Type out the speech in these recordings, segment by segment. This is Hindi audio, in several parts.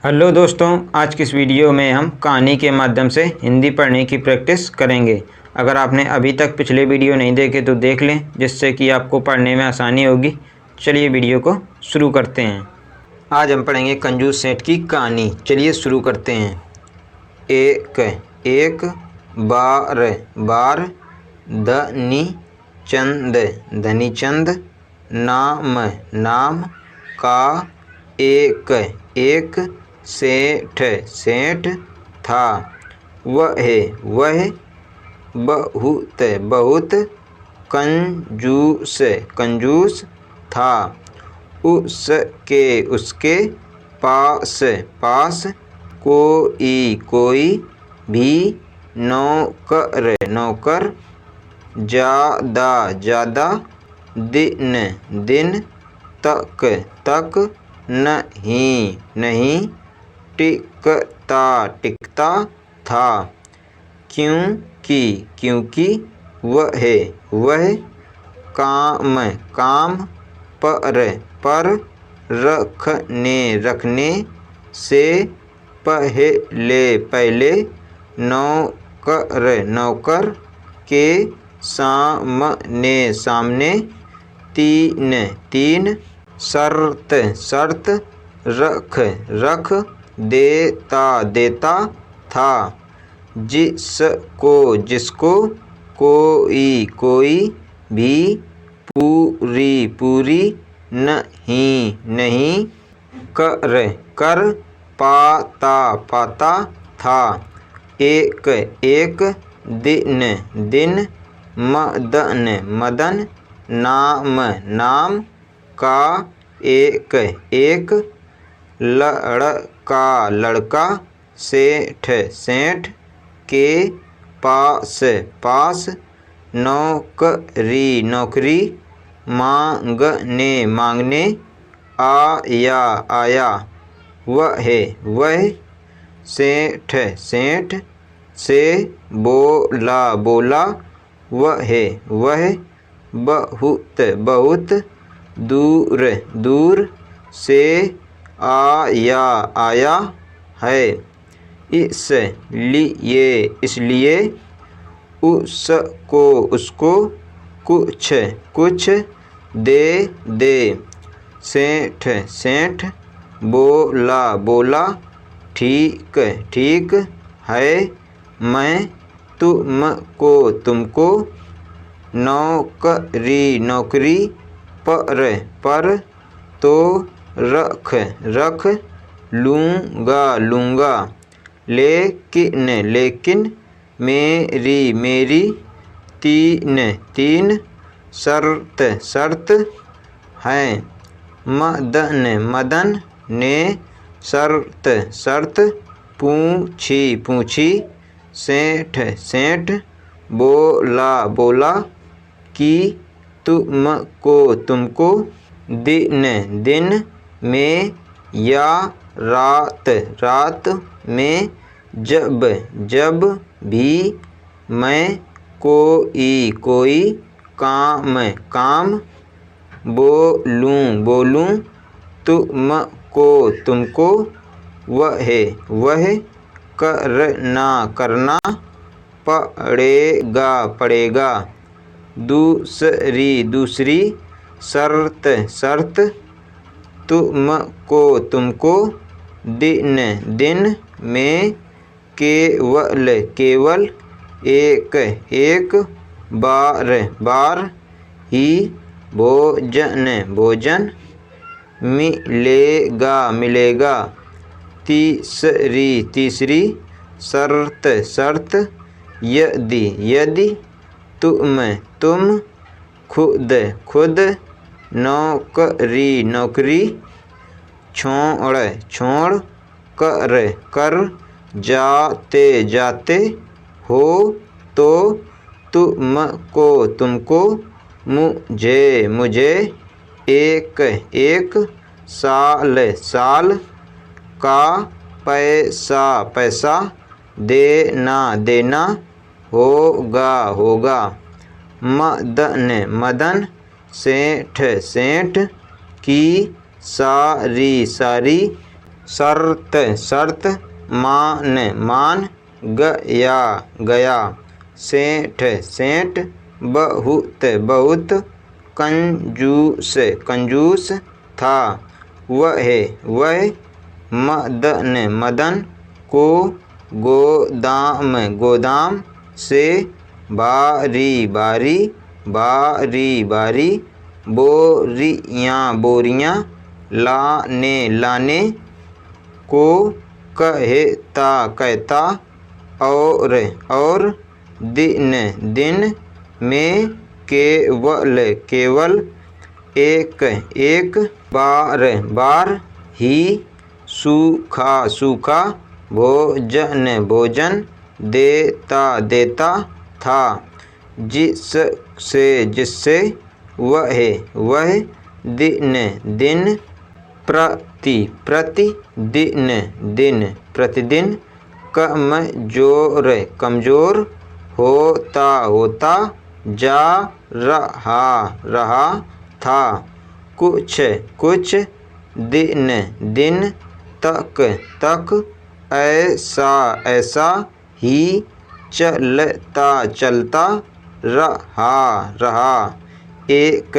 हेलो दोस्तों, आज की इस वीडियो में हम कहानी के माध्यम से हिंदी पढ़ने की प्रैक्टिस करेंगे। अगर आपने अभी तक पिछले वीडियो नहीं देखे तो देख लें, जिससे कि आपको पढ़ने में आसानी होगी। चलिए वीडियो को शुरू करते हैं। आज हम पढ़ेंगे कंजूस सेठ की कहानी। चलिए शुरू करते हैं। एक एक बार बार धनी चंद धनी चंद नाम नाम का एक एक सेठ सेठ था। वह बहुत बहुत कंजूस कंजूस था। उसके पास पास कोई भी नौकर ज़्यादा दिन तक नहीं टिकता था, क्योंकि वह काम पर रखने से पहले नौकर के सामने तीन शर्त रख देता था। जिसको कोई भी पूरी नहीं कर पाता था। एक दिन मदन नाम का एक लड़का सेठ के पास नौकरी मांगने आया। वह सेठ से बोला वह बहुत दूर से आया है, इसलिए उसको कुछ दे। सेठ बोला ठीक है, मैं तुमको नौकरी पर तो रख लूँगा, लेकिन मेरी तीन शर्त हैं। मदन ने शर्त पूछी। सेठ बोला कि तुमको दिन में या रात में जब भी मैं कोई काम बोलूं तुमको वह करना पड़ेगा। दूसरी शर्त तुमको दिन में केवल एक बार ही भोजन मिलेगा। तीसरी शर्त यदि तुम खुद नौकरी छोड़ कर जाते हो तो तुमको मुझे एक साल का पैसा देना होगा। मदन सेठ की सारी शर्त शर्त, मान मान, गया गया, सेठ सेठ, बहुत बहुत, कंजूस कंजूस था, वह मदन मदन को गोदाम गोदाम से बारी बारी बारी बारी बोरियां बोरियां लाने लाने को कहता कहता, और दिन दिन में केवल केवल एक एक बार बार ही सूखा सूखा भोजन भोजन देता देता था, जिससे वह दिन दिन प्रतिदिन दिन प्रतिदिन कमजोर होता जा रहा था। कुछ दिन तक ऐसा ही चलता रहा। एक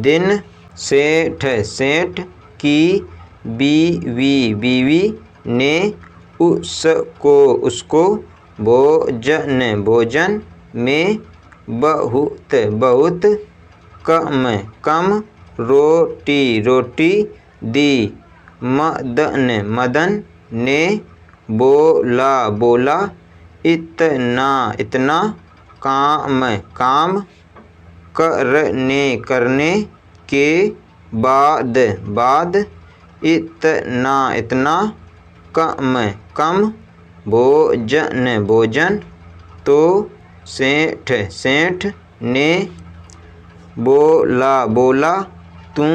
दिन सेठ की बीवी ने उसको भोजन में बहुत कम रोटी दी। मदन ने बोला इतना काम करने के बाद इतना कम भोजन तो सेठ ने बोला तू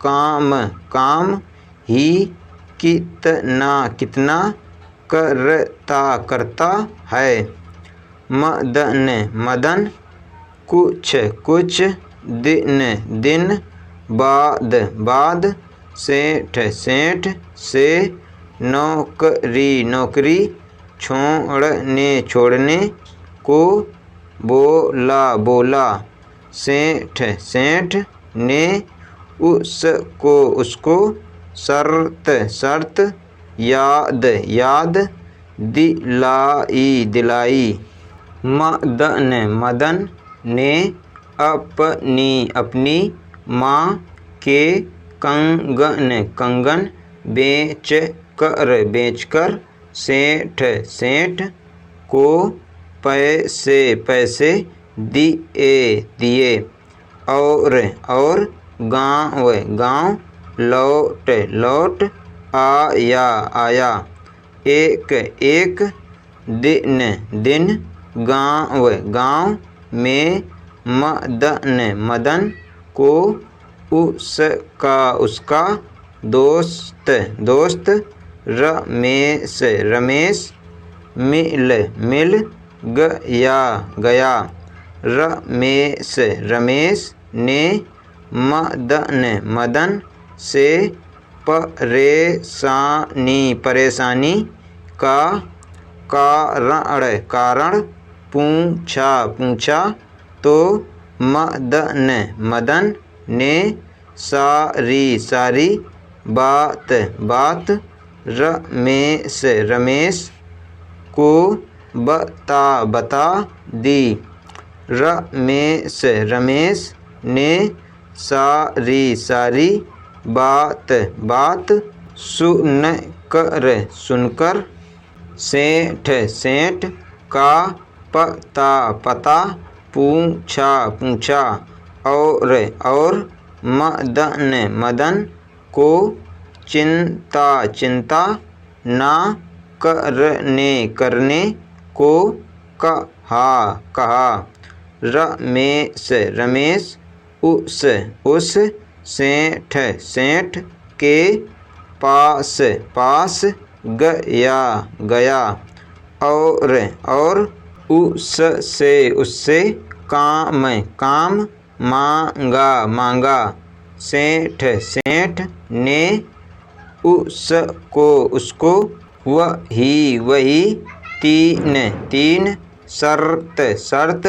काम ही कितना करता है। मदन कुछ दिन बाद सेठ से नौकरी छोड़ने को बोला। सेठ ने उसको शर्त याद दिलाई। मदन ने अपनी माँ के कंगन बेचकर सेठ को पैसे दिए और गांव लौट आया। एक दिन गांव में मदन को उसका दोस्त रमेश मिल गया। रमेश ने मदन से परेशानी का कारण पूछा तो मदन ने सारी बात रमेश को बता दी। रमेश ने सारी बात सुनकर सेठ का पता पूछा और मदन को चिंता ना करने को कहा। रमेश उस सेठ के पास गया और उससे काम मांगा। सेठ ने उसको उसको, वही वही, तीन तीन, शर्त शर्त,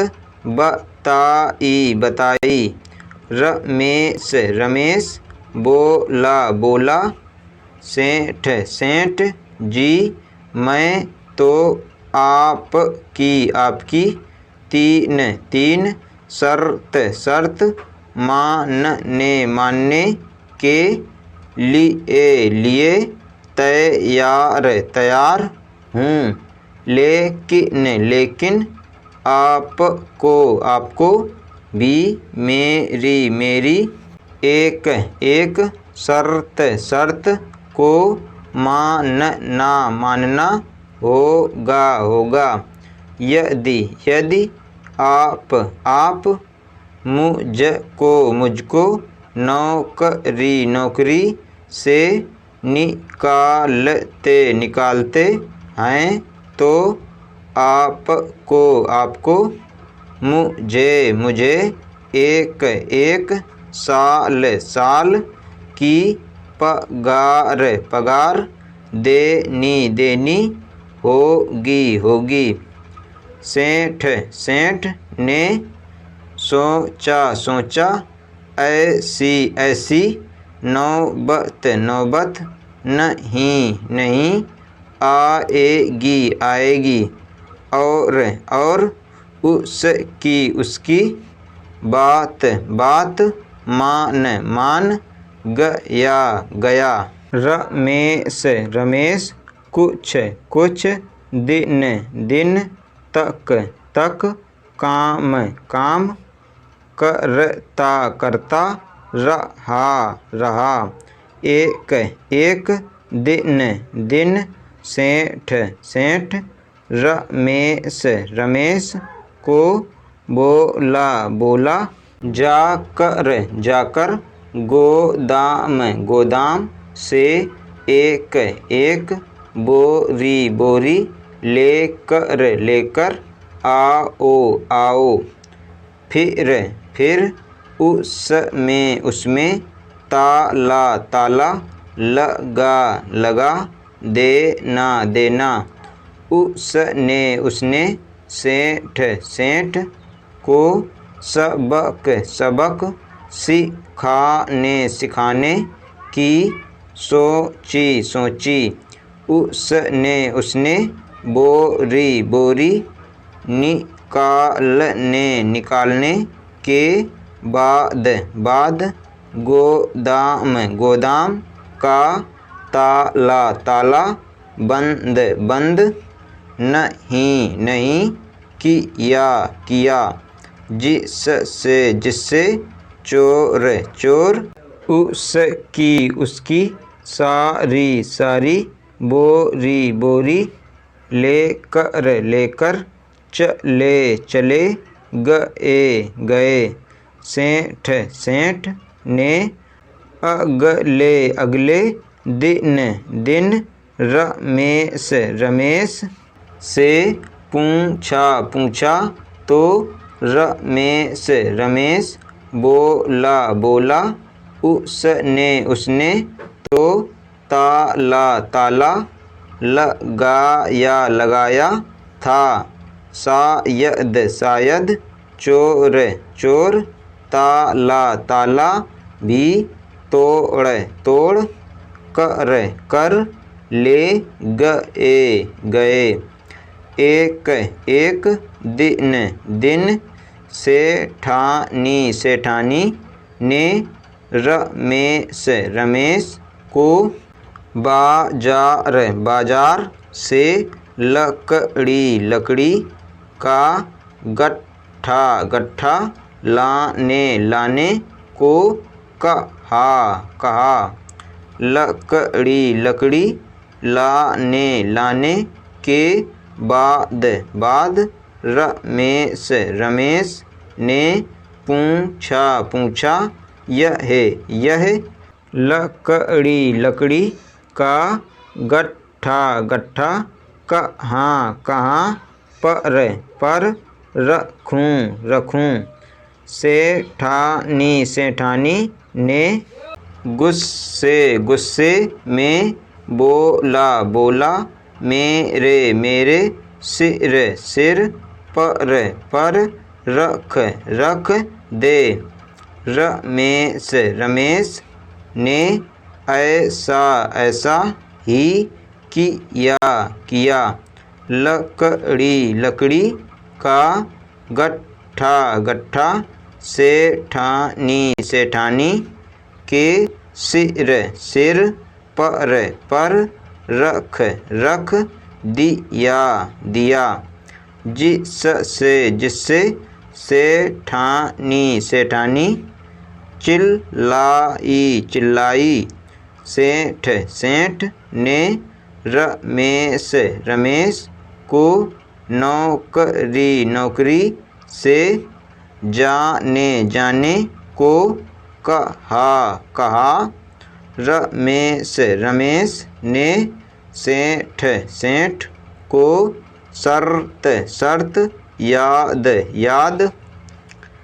बताई बताई, रमेश रमेश, बोला बोला, सेठ सेठ, जी मैं तो आपकी आपकी, तीन तीन, शर्त शर्त, मानने मानने के लिए लिए, तैयार तैयार हूँ, लेकिन लेकिन, आपको आपको भी, मेरी मेरी, एक एक, शर्त शर्त को मानना मानना होगा होगा, यदि यदि आप मुझको मुझको नौकरी से निकालते हैं तो आपको मुझे एक एक साल की पगार देनी होगी। सेठ ने सोचा, ऐसी नौबत नहीं आएगी, और उसकी बात मान गया। रमेश कुछ दिन तक काम करता रहा। एक दिन सेठ रमेश को बोला, जाकर गोदाम से एक बोरी लेकर आओ। फिर उसमें ताला लगा देना। उसने सेठ को सबक सिखाने की सोची। उसने बोरी निकालने के बाद गोदाम का ताला बंद नहीं किया, जिससे चोर उसकी सारी बोरी लेकर चले गए। सेठ ने अगले दिन रमेश से पूछा तो रमेश बोला, उसने तो ताला लगाया था, शायद चोर ताला भी तोड़ कर ले गए। एक दिन सेठानी ने रमेश को बाजार से लकड़ी का गट्ठा लाने को कहा। लकड़ी लाने के बाद रमेश ने पूछा, यह लकड़ी का गट्ठा कहाँ पर रखूं? सेठानी ने गुस्से गुस्से में, बोला बोला, मेरे मेरे, सिर सिर, पर रख रख दे, रमेश रमेश ने ऐसा ऐसा ही किया किया, लकड़ी लकड़ी का गट्ठा गट्ठा, सेठानी सेठानी के सिर सिर, पर रख रख दिया दिया, जिससे जिससे, सेठानी सेठानी चिल्लाई चिल्लाई, सेठ सेठ ने रमेश रमेश को नौकरी नौकरी से जाने जाने को कहा कहा, रमेश रमेश ने सेठ सेठ को शर्त शर्त याद याद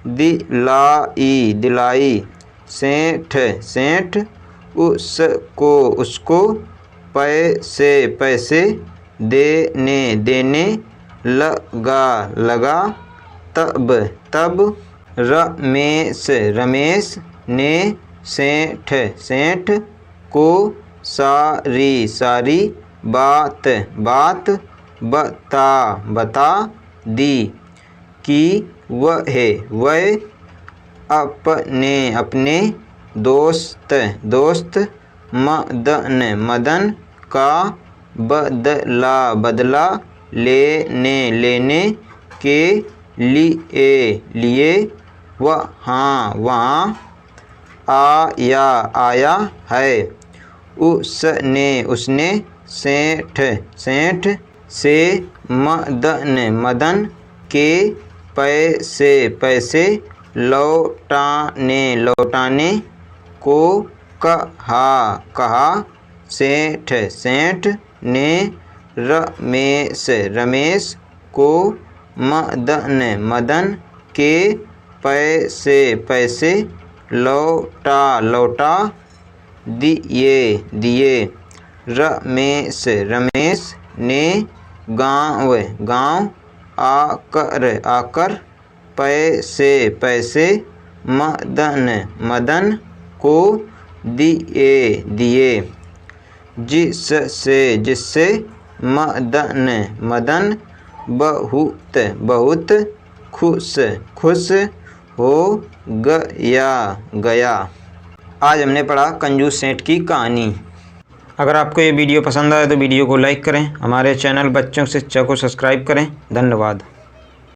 दिलाई दिलाई, सेठ सेठ उसको उसको पैसे पैसे देने देने लगा लगा, तब तब रमेश रमेश ने सेठ सेठ को सारी सारी बात बात बता बता दी कि वह अपने अपने दोस्त मदन का बदला लेने के लिए वहाँ आया है। उसने सेठ से मदन के पैसे लौटाने को कहा। सेठ ने रमेश को मदन के पैसे लौटा दिए। रमेश ने गांव आकर पैसे मदन को दिए, जिससे मदन बहुत खुश हो गया। आज हमने पढ़ा कंजूस सेठ की कहानी। अगर आपको ये वीडियो पसंद आए तो वीडियो को लाइक करें, हमारे चैनल बच्चों शिक्षा को सब्सक्राइब करें। धन्यवाद।